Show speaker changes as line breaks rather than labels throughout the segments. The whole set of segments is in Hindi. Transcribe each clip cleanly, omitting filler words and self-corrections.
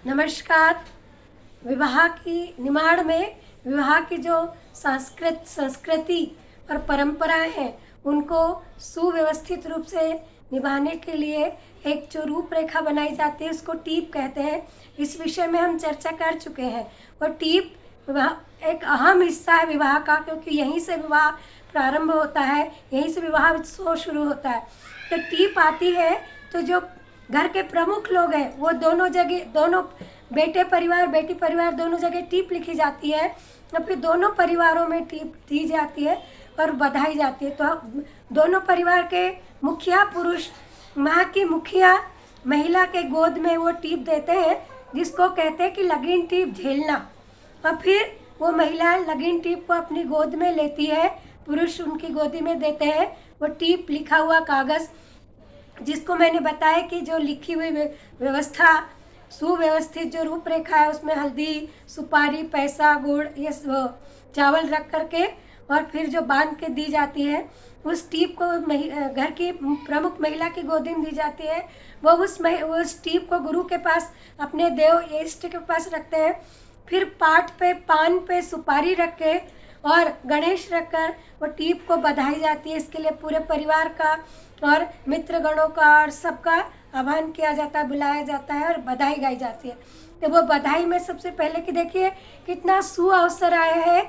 नमस्कार। विवाह की निमाड़ में विवाह की जो संस्कृति और परंपराएं हैं उनको सुव्यवस्थित रूप से निभाने के लिए एक जो रूपरेखा बनाई जाती है उसको टीप कहते हैं। इस विषय में हम चर्चा कर चुके हैं। और टीप विवाह एक अहम हिस्सा है विवाह का, क्योंकि यहीं से विवाह प्रारंभ होता है, यहीं से विवाह उत्सव शुरू होता है। तो टीप आती है तो जो घर के प्रमुख लोग हैं वो दोनों जगह, दोनों बेटे परिवार बेटी परिवार दोनों जगह टीप लिखी जाती है और फिर दोनों परिवारों में टीप दी जाती है और बधाई जाती है। तो दोनों परिवार के मुखिया पुरुष माँ की मुखिया महिला के गोद में वो टीप देते हैं, जिसको कहते हैं कि लगीन टीप झेलना। और फिर वो महिला लगीन टीप को अपनी गोद में लेती है, पुरुष उनकी गोदी में देते हैं वो टीप लिखा हुआ कागज़, जिसको मैंने बताया कि जो लिखी हुई व्यवस्था सुव्यवस्थित जो रूपरेखा है उसमें हल्दी, सुपारी, पैसा, गुड़, ये चावल रख करके और फिर जो बांध के दी जाती है उस टीप को घर की प्रमुख महिला की गोदी में दी जाती है। वो उस टीप को गुरु के पास, अपने देव या इष्ट के पास रखते हैं। फिर पाठ पे, पान पे सुपारी रख के और गणेश रखकर वो टीप को बधाई जाती है। इसके लिए पूरे परिवार का और मित्रगणों का और सबका आह्वान किया जाता है, बुलाया जाता है और बधाई गाई जाती है। तो वो बधाई में सबसे पहले कि देखिए कितना सुअवसर आया है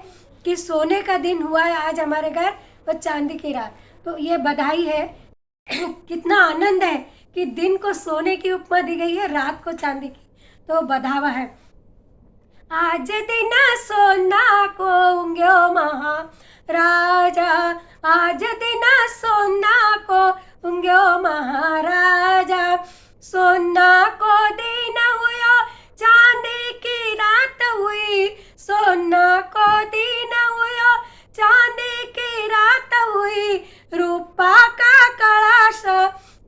कि सोने का दिन हुआ है आज हमारे घर, वो चांदी की रात। तो ये बधाई है। कितना आनंद है कि दिन को सोने की उपमा दी गई है, रात को चांदी की, तो बधावा है। आज दिन सोना को उंग्यो महाराजा, आज दिन सोना को उंग्यो महाराजा, सोना को दिन हुयो चांदी की रात हुई, सोना को दिन हुयो चांदी की रात हुई, रूपा का कलश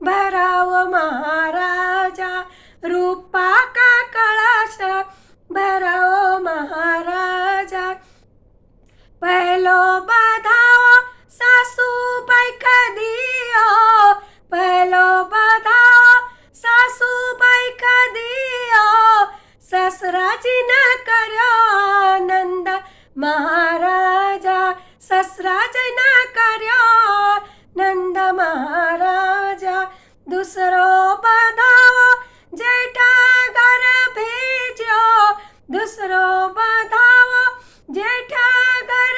भराओ महाराजा, रूपा का कलश भराओ महाराजा। पहलो बधाओ सासू बाई दियो, पहलो बधाओ सासू बाई दियो, ससुरा जी न करो आनंद महाराजा, ससुरा जी न करो आनंद महाराजा। दूसरो बधाओ जेठा घर भेजो, दूसरो बधाओ जेठा घर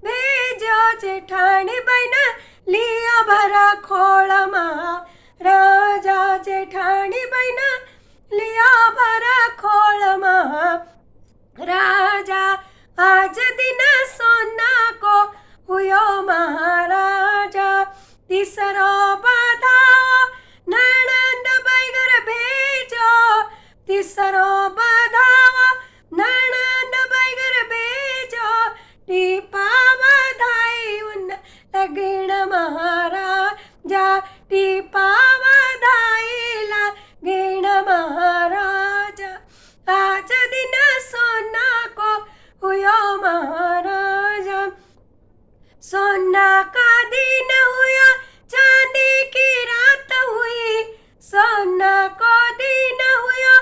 भेजो, जेठानी बहन लिया भरा खोल महाराजा, जेठानी बहन लिया भरा खोल महाराजा। आज दिन सोना को हुयो महाराजा। तीसरो बधाओ ननंद बाई घर भेजो, तीसरो बधाओ ननंद बाई घर भेजो, टीपा बधाई उन लगीन महाराजा, टीपा बधाई लगीन महाराजा। आज दिन सोना को हुयो महाराजा, सोना का दिन हुआ चांदी की रात हुई, सोना को दिन हुआ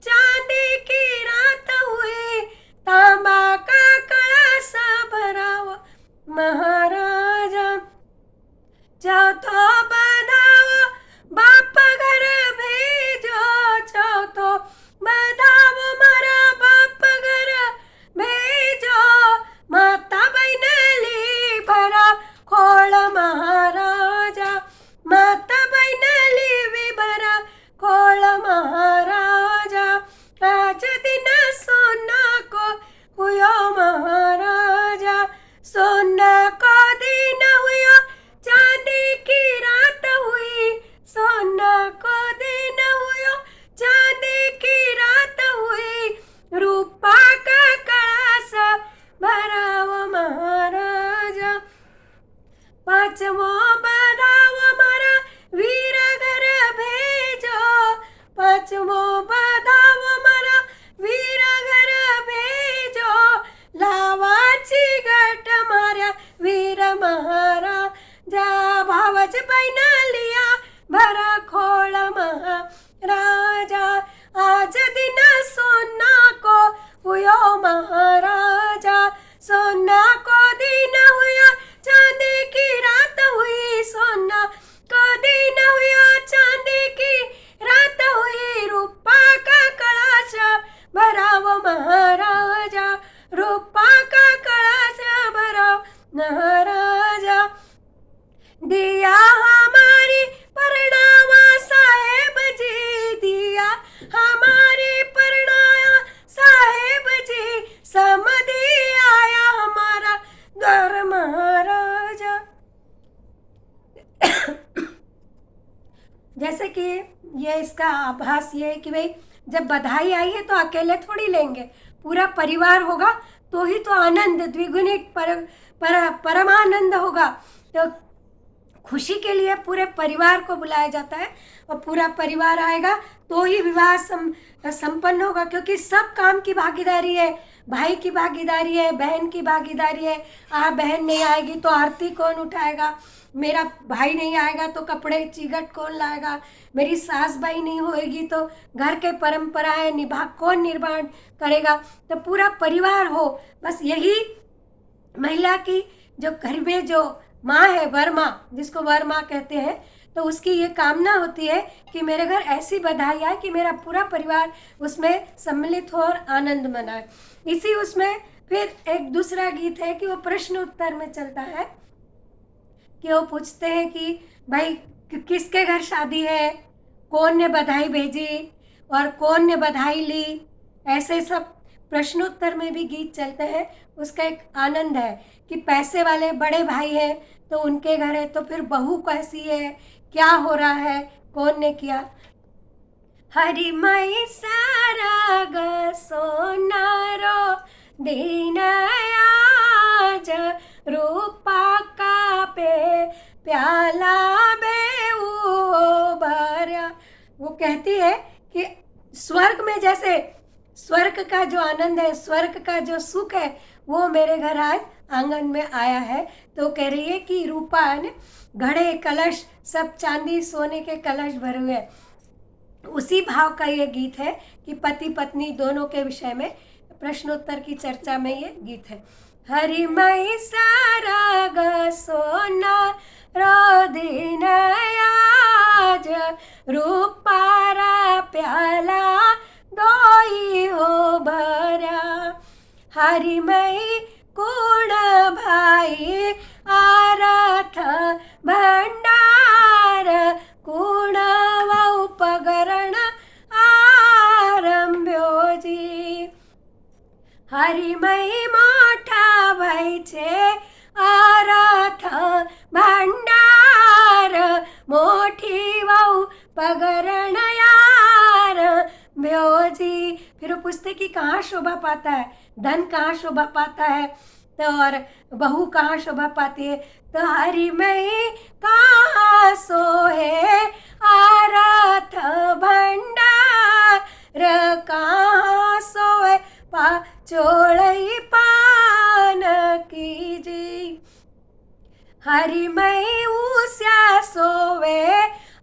चांदी की रात हुई, तांबा का कलश भराओ महाराजा। चौथो बधाओ बाप घर भेजो, चौथो बधाओ मारा बाप घर भेजो, माता बहन ली भरा खोल महाराजा, माता बहन ली भी भरा खोल महाराजा। आज दिन सोना को हुयो महाराजा, सोना को दिन हुयो चांदी की रात हुई, सोना को दिन हुयो चांदी की रात हुई, रूपा का कलश भराओ महाराजा। पांचवो बधाओ मारा वीर घर भेजो, पांचवो बधाओ मारा वीर घर भेजो, लावाची घट मार्या वीर महाराजा, भावच बहन लिया भरा खोल महाराजा। आज दिन सोना दरबार महाराजा। जैसे कि ये इसका आभास ये है कि भाई जब बधाई आई है तो अकेले थोड़ी लेंगे, पूरा परिवार होगा तो ही तो आनंद द्विगुणित परमानंद होगा। तो खुशी के लिए पूरे परिवार को बुलाया जाता है और पूरा परिवार आएगा तो ही विवाह संपन्न होगा, क्योंकि सब काम की भागीदारी है, भाई की भागीदारी है, बहन की भागीदारी है। बहन नहीं आएगी तो आरती कौन उठाएगा, मेरा भाई नहीं आएगा तो कपड़े चीगट कौन लाएगा, मेरी सास भाई नहीं होएगी तो घर के परंपराएं कौन निर्माण करेगा। तो पूरा परिवार हो, बस यही महिला की जो घर में जो माँ है, वर माँ, जिसको वर माँ कहते हैं, तो उसकी ये कामना होती है कि मेरे घर ऐसी बधाई आए कि मेरा पूरा परिवार उसमें सम्मिलित हो और आनंद मनाए। इसी उसमें फिर एक दूसरा गीत है कि वो प्रश्न उत्तर में चलता है कि वो पूछते हैं कि भाई किसके घर शादी है, कौन ने बधाई भेजी और कौन ने बधाई ली, ऐसे सब प्रश्नोत्तर में भी गीत चलते हैं। उसका एक आनंद है कि पैसे वाले बड़े भाई हैं तो उनके घर है, तो फिर बहू कैसी है, क्या हो रहा है, कौन ने किया। हरि मई सारा ग सोनारो दीन आज रूपा का पे प्याला बेऊ भरा। वो कहती है कि स्वर्ग में जैसे स्वर्ग का जो आनंद है, स्वर्ग का जो सुख है, वो मेरे घर आज आंगन में आया है। तो कह रही है कि रूपा ने घड़े कलश सब चांदी सोने के कलश भरे हुए हैं। उसी भाव का ये गीत है कि पति पत्नी दोनों के विषय में प्रश्नोत्तर की चर्चा में ये गीत है। हरि मई सारा ग सोना रो दिन आज रूपारा प्याला दोई हो भरा। हरि मई कोण भाई आरथ भंडार कोण वौ पगरण आरंभ्यो जी। हरि मई मोठा भाई छे आरथ भंडार मोठी वौ पगरण ब्योजी। फिर वो पूछते कि कहाँ शोभा पाता है, धन कहाँ शोभा पाता है, तो और बहू कहाँ शोभा पाती है। तो हरि मई कहाँ सोहे आरथ भंडार कहाँ सोए पा चोड़ई पान की जी। हरि मई ऊस्या सोवे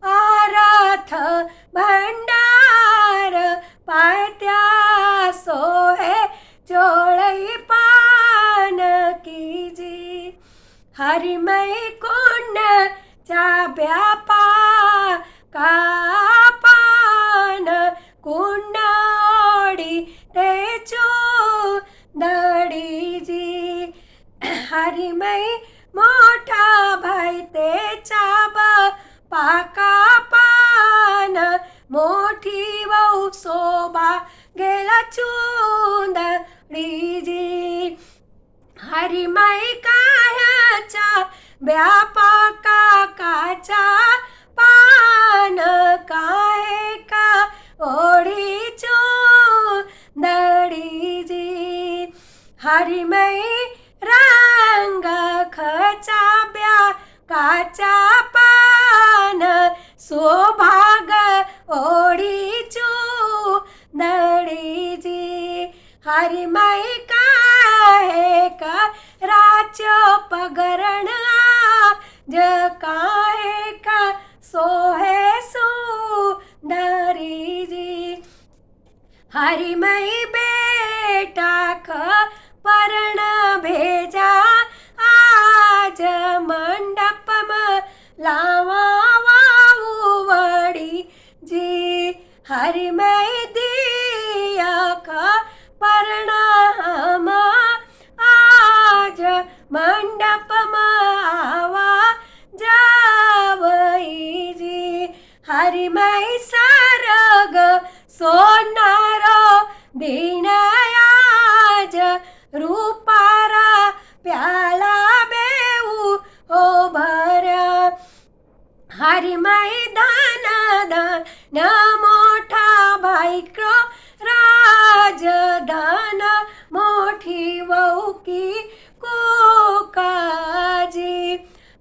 आरथ भंडार पात्या सोहे चोड़ई पान की जी। हरि मई कुंड चाब्या पा का पान कुंड ओड़ी ते चो दड़ी जी। हरि मई मोठा भाई ते चाबा पाका पान मोठी वौ शोभा गेला चुंदड़ी जी। हरि मई कायाचा व्यापाका काचा पान काहे का ओढ़ी चुंदड़ी जी। हरि मई रंग खचाब्या काचा पान सौभाग ओढ़ी चुंदड़ी जी। हरि मई काहे का राचो पगरण आज काहे का सोहे सुंदरी जी। हरि मई बेटा ख परण भेजा आज मंडप में लावा वाऊ वड़ी जी। हरि मई दिया का परण हम आज मंडप में आवा जावई जी। हरि मई सरग सोनारो दीन आज रूपारा प्याला हरी मैदान दान मोठा बाईक्रो राजदान मोठी वहू की कुकाजी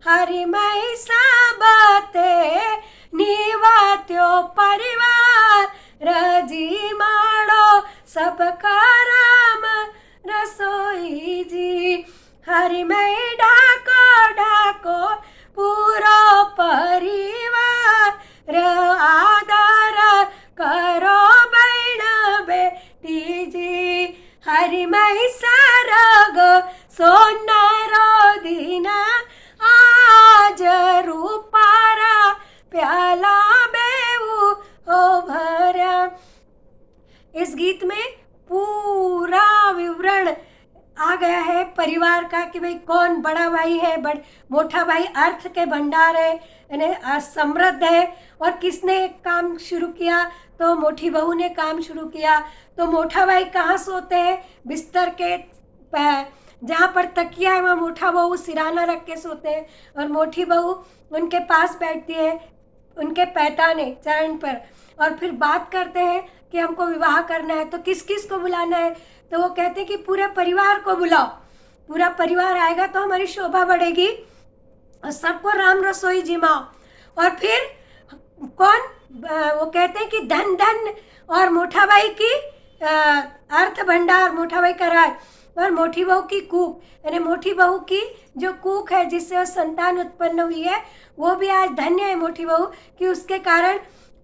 हरी मै साबते निवात्यो परिवार रजी माड़ो सबका राम रसोई जी हरी मै ढाको ढाको पूरो परिवार आदर करो बहन बेटी जी हरी मै सरग सोनारो दीना आज रूपारा प्याला बेऊ हो भरा। इस गीत में पूरा विवरण आ गया है परिवार का कि भाई कौन बड़ा भाई है, मोटा भाई अर्थ के भंडार है, यानी समृद्ध है। और किसने काम शुरू किया, तो मोटी बहू ने काम शुरू किया। तो मोटा भाई कहाँ सोते हैं, बिस्तर के जहाँ पर तकिया है वहाँ मोटा बहू सिराना रख के सोते हैं और मोटी बहू उनके पास बैठती है उनके पैताने चरण पर। और फिर बात करते हैं कि हमको विवाह करना है तो किस किस को बुलाना है, तो वो कहते हैं कि पूरे परिवार को बुलाओ, पूरा परिवार आएगा तो हमारी शोभा बढ़ेगी और सबको राम रसोई जिमाओ। और फिर कौन, वो कहते हैं कि धन धन और मोटा भाई की अर्थ भंडार, मोटा भाई का राज, और मोटी बहू की कूक, यानी मोटी बहू की जो कूक है जिससे वो संतान उत्पन्न हुई है वो भी आज धन्य है मोटी बहू कि उसके कारण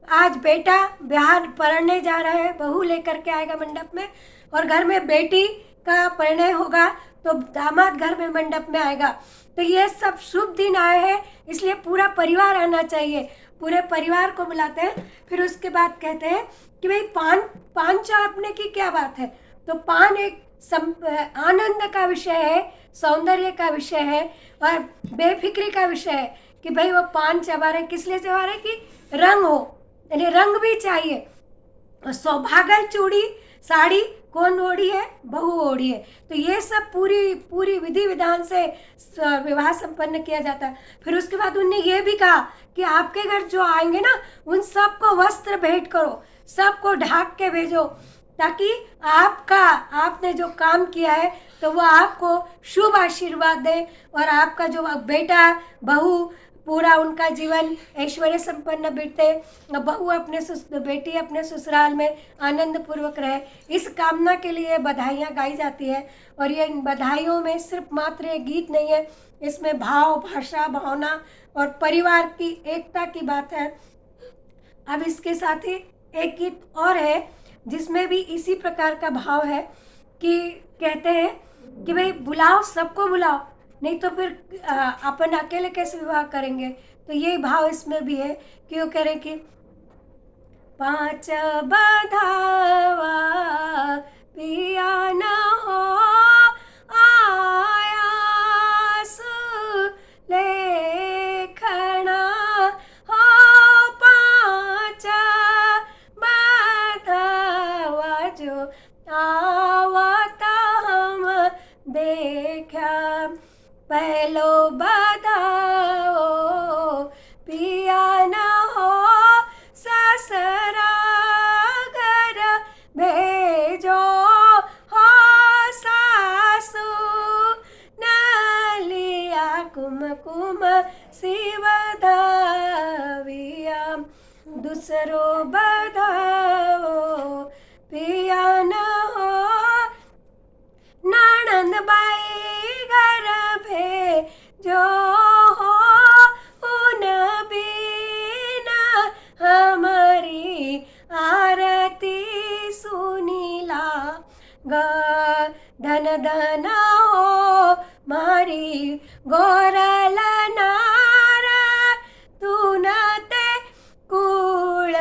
आज बेटा बिहार पढ़ने जा रहा है, बहू लेकर के आएगा मंडप में, और घर में बेटी का परिणय होगा तो दामाद घर में मंडप में आएगा। तो ये सब शुभ दिन आए हैं, इसलिए पूरा परिवार आना चाहिए, पूरे परिवार को बुलाते हैं। फिर उसके बाद कहते हैं कि भाई पान चापने की क्या बात है, तो पान एक आनंद का विषय है, सौंदर्य का विषय है और बेफिक्री का विषय है कि भाई वो पान चबा रहे, किस लिए चबा रहे कि रंग हो, यानी रंग भी चाहिए। और सौभागल चूड़ी साड़ी कौन ओढ़ी है, बहू ओढ़ी है। तो ये सब पूरी विधि विधान से विवाह संपन्न किया जाता है। फिर उसके बाद उन्होंने ये भी कहा कि आपके घर जो आएंगे ना उन सबको वस्त्र भेंट करो, सबको ढाक के भेजो, ताकि आपने जो काम किया है तो वो आपको शुभ आशीर्वाद दे और आपका जो बेटा बहू पूरा उनका जीवन ऐश्वर्य संपन्न बीते, बहू बेटी अपने ससुराल में आनंद पूर्वक रहे। इस कामना के लिए बधाइयाँ गाई जाती है। और ये बधाइयों में सिर्फ मात्र ये गीत नहीं है, इसमें भाव, भाषा, भावना और परिवार की एकता की बात है। अब इसके साथ ही एक गीत और है जिसमें भी इसी प्रकार का भाव है कि कहते हैं कि भाई बुलाओ, सबको बुलाओ, नहीं तो फिर अपन अकेले कैसे विवाह करेंगे। तो ये भाव इसमें भी है कि वो कह रहे कि पांच बधावा पिया न हो आयास लेखना हो, पांच बधावा जो आवता हम देखा, पहलो बधाओ पिया न हो ससरा घर भेजो हो, सासू न लिया कुमकुम शिवधाविया, दूसरो बधाओ पिया न हो ननद बाई घर भेजो हो, उन बिना हमारी आरती सुनीला ग, धन धन हो मारी गोरल नार, तू न ते कुळ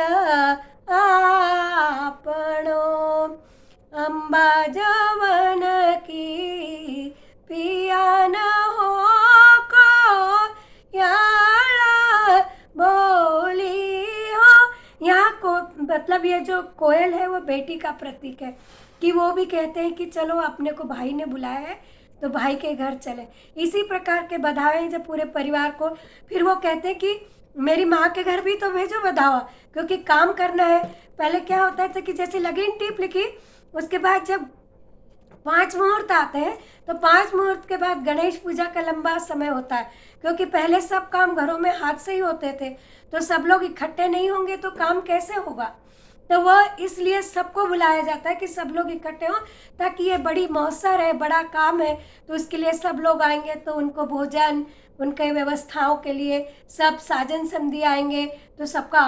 आपणो, अंबा जवन की पिया न हो को याला बोली हो। यहाँ को मतलब ये जो कोयल है वो बेटी का प्रतीक है कि वो भी कहते हैं कि चलो अपने को भाई ने बुलाया है तो भाई के घर चले। इसी प्रकार के बधावे जब पूरे परिवार को, फिर वो कहते हैं कि मेरी माँ के घर भी तो भेजो बधावा, क्योंकि काम करना है। पहले क्या होता था कि जैसे लगीन टीप लिखी, उसके बाद जब 5 मुहूर्त आते हैं तो 5 मुहूर्त के बाद गणेश पूजा का लंबा समय होता है, क्योंकि पहले सब काम घरों में हाथ से ही होते थे, तो सब लोग इकट्ठे नहीं होंगे तो काम कैसे होगा। तो वह इसलिए सबको बुलाया जाता है कि सब लोग इकट्ठे हों, ताकि ये बड़ी मौसर है, बड़ा काम है, तो उसके लिए सब लोग आएंगे, तो उनको भोजन, उनके व्यवस्थाओं के लिए सब साजन समधी आएंगे, तो सबका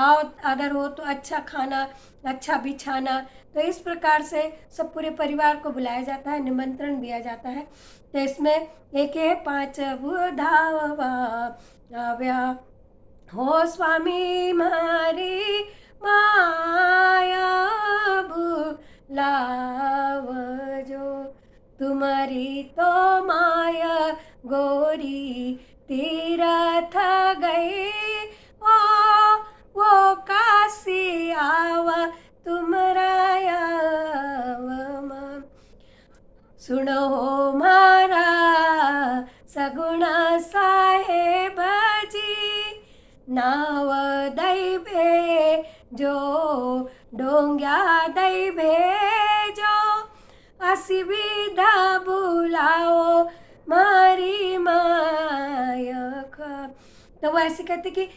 आदर हो, तो अच्छा खाना, अच्छा बिछाना। तो इस प्रकार से सब पूरे परिवार को बुलाया जाता है, निमंत्रण दिया जाता है। तो इसमें एक है 5 बुधावा आव्या हो स्वामी मारी माया भुलावजो, तुम्हारी तो माया गोरी तीरथ गई, वो काशी आवा तुमरा यावमा। सुनो मारा सगुणा साहेब जी, नाव दैभे जो डोंग्या दैभे जो, असी विधा बुलाओ मारी मायक। तो वो ऐसे कहते कि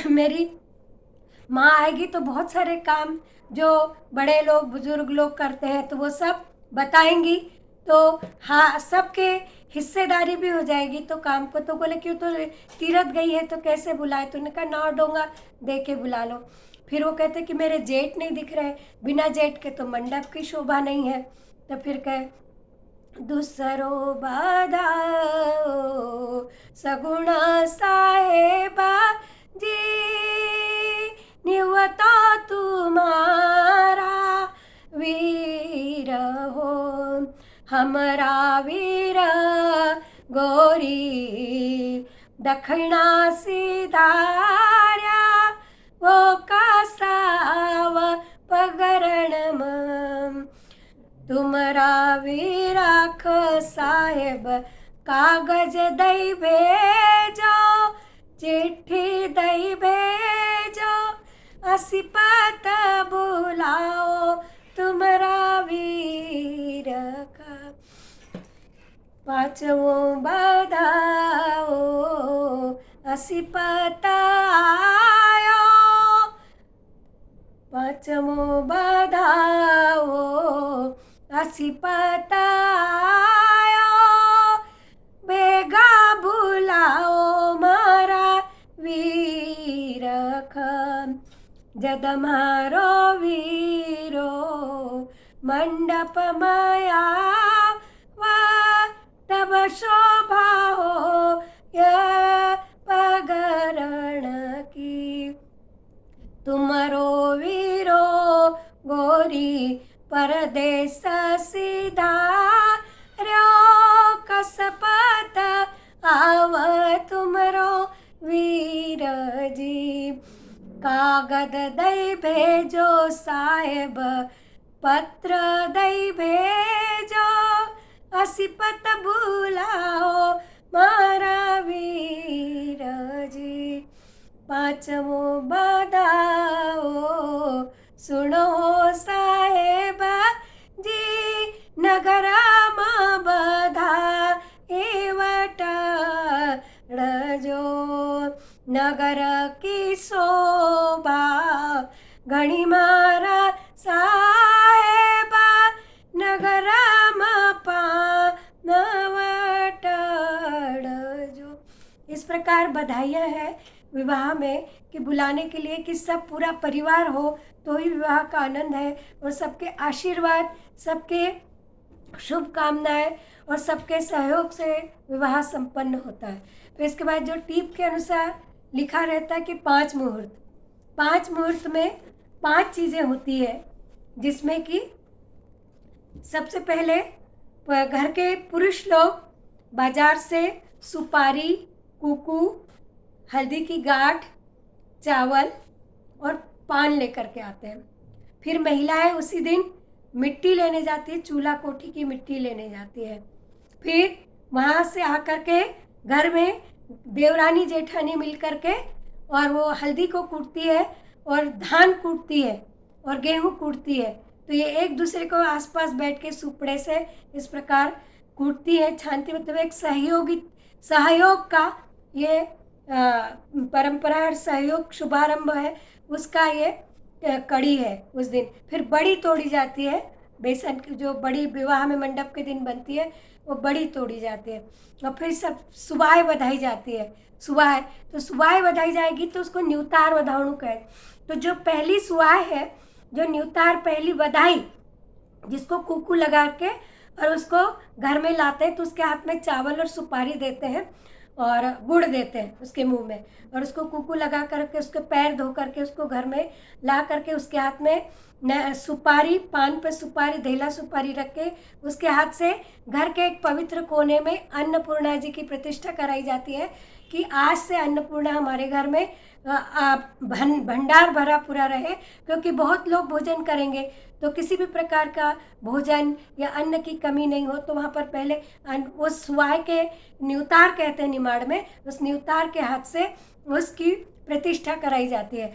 मेरी माँ आएगी तो बहुत सारे काम जो बड़े लोग बुजुर्ग लोग करते हैं तो वो सब बताएंगी, तो हाँ सबके हिस्सेदारी भी हो जाएगी तो काम को। तो बोले क्यों, तो तीरथ गई है तो कैसे बुलाए, तो उन्होंने कहा नाव डोंगा दे के बुला लो। फिर वो कहते कि मेरे जेठ नहीं दिख रहे, बिना जेठ के तो मंडप की शोभा नहीं है। तो फिर कहे दूसरो बाधा सगुणा साहेबा जी, निवता तुम्हारा वीर हो, हमारा वीर गोरी दक्षिणा सिधार्या, वो कासाव पगरणम, तुमरा वीराख साहेब कागज दई भेजो, चिट्ठी दई भेजो, असी पत बुलाओ तुमरा वीर का। 5वां बधाओ असी पत आयो, 5वां बधाओ असी पत आयो, बेगा बुलाओ मारा वीर खम, जद मारो वीरो मंडप माया, तब शोभा हो या पगरण की, तुमरो वीरो गोरी परदेश सीधा रो, कसपत आव तुमरो वीर जी, कागद दई भेजो साहेब पत्र दई भेजो, असी पत बुलाओ मारा वीर जी। 5वां बधाओ सुनो साहेब जी, नगरा मा बधा एवट जो, नगर की शोभा घणी मारा साहेबा, नगरा मा पानवट जो। इस प्रकार बधाइयाँ हैं विवाह में कि बुलाने के लिए कि सब पूरा परिवार हो तो ही विवाह का आनंद है, और सबके आशीर्वाद, सबके शुभकामनाएं और सबके सहयोग से विवाह संपन्न होता है। तो इसके बाद जो टीप के अनुसार लिखा रहता है कि 5 मुहूर्त, 5 मुहूर्त में 5 चीज़ें होती है, जिसमें कि सबसे पहले घर के पुरुष लोग बाजार से सुपारी, कुकू, हल्दी की गांठ, चावल और पान लेकर के आते हैं। फिर महिलाएं उसी दिन मिट्टी लेने जाती है, चूल्हा कोठी की मिट्टी लेने जाती है। फिर वहाँ से आकर के घर में देवरानी जेठानी मिल करके और वो हल्दी को कूटती है और धान कूटती है और गेहूँ कूटती है। तो ये एक दूसरे को आसपास बैठ के सुपड़े से इस प्रकार कूटती है, छानती, मतलब एक सहयोग का ये परंपरा और सहयोग शुभारंभ है उसका ये कड़ी है उस दिन। फिर बड़ी तोड़ी जाती है, बेसन की जो बड़ी विवाह में मंडप के दिन बनती है वो बड़ी तोड़ी जाती है। और फिर सब सुबाह बधाई जाती है। सुबाह, तो सुबाह बधाई जाएगी तो उसको न्यूतार बधावणु कहे। तो जो पहली सुबाह है, जो न्यूतार पहली बधाई, जिसको कुकू लगा के और उसको घर में लाते हैं तो उसके हाथ में चावल और सुपारी देते हैं और गुड़ देते हैं उसके मुंह में, और उसको कुकू लगा करके उसके पैर धो करके उसको घर में ला करके उसके हाथ में सुपारी, पान पे सुपारी, धेला सुपारी रख के उसके हाथ से घर के एक पवित्र कोने में अन्नपूर्णा जी की प्रतिष्ठा कराई जाती है कि आज से अन्नपूर्णा हमारे घर में भंडार भरा पूरा रहे, क्योंकि बहुत लोग भोजन करेंगे तो किसी भी प्रकार का भोजन या अन्न की कमी नहीं हो। तो वहाँ पर पहले उस सुवाय के न्यूतार कहते हैं निमाड़ में, उस न्यूतार के हाथ से उसकी प्रतिष्ठा कराई जाती है।